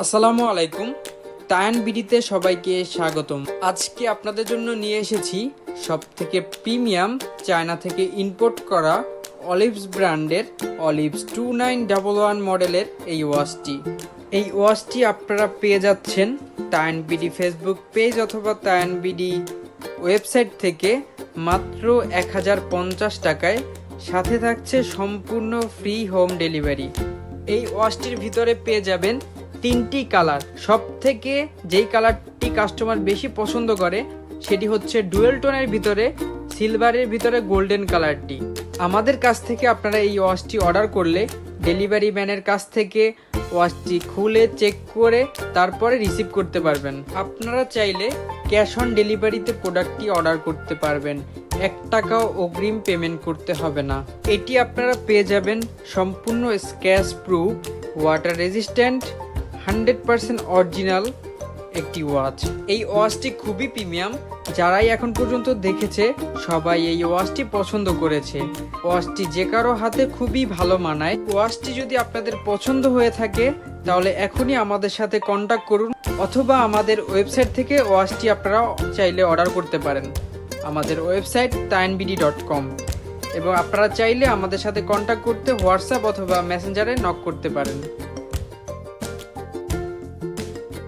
আসসালামু আলাইকুম। তায়ান বিডিতে সবাইকে স্বাগতম। আজকে আপনাদের জন্য নিয়ে এসেছি সবথেকে প্রিমিয়াম চায়না থেকে ইম্পোর্ট করা অলিভস ব্র্যান্ডের অলিভস 2911 মডেলের এই ওয়াচটি। এই ওয়াচটি আপনারা পেয়ে যাচ্ছেন তায়ান বিডি ফেসবুক পেজ অথবা তায়ান বিডি ওয়েবসাইট থেকে মাত্র 1050 টাকায়, সাথে থাকছে সম্পূর্ণ ফ্রি হোম ডেলিভারি। এই ওয়াচটির ভিতরে পেয়ে যাবেন তিনটি কালার। সব থেকে যেই কালারটি কাস্টমার বেশি পছন্দ করে সেটি হচ্ছে ডুয়েল টোনের ভিতরে সিলভারের ভিতরে গোল্ডেন কালারটি। আমাদের কাছ থেকে আপনারা এই ওয়াচটি অর্ডার করলে ডেলিভারি ম্যানের কাছ থেকে ওয়াচটি খুলে চেক করে তারপরে রিসিভ করতে পারবেন। আপনারা চাইলে ক্যাশ অন ডেলিভারিতে প্রোডাক্টটি অর্ডার করতে পারবেন, 1 টাকাও অগ্রিম পেমেন্ট করতে হবে না। এটি আপনারা পেয়ে যাবেন সম্পূর্ণ scratch proof, water resistant, 100% original একটি ওয়াচ। এই ওয়াচটি খুবই প্রিমিয়াম। যারাই এখন পর্যন্ত দেখেছে সবাই এই ওয়াচটি পছন্দ করেছে। ওয়াচটি যে কারো হাতে খুবই ভালো মানায়। ওয়াচটি যদি আপনাদের পছন্দ হয়ে থাকে তাহলে এখনই আমাদের সাথে কন্ট্যাক্ট করুন, অথবা আমাদের ওয়েবসাইট থেকে ওয়াচটি আপনারা চাইলে অর্ডার করতে পারেন। আমাদের ওয়েবসাইট tayanbidi.com, এবং আপনারা চাইলে আমাদের সাথে কন্ট্যাক্ট করতে হোয়াটসঅ্যাপ অথবা মেসেঞ্জারে নক করতে পারেন।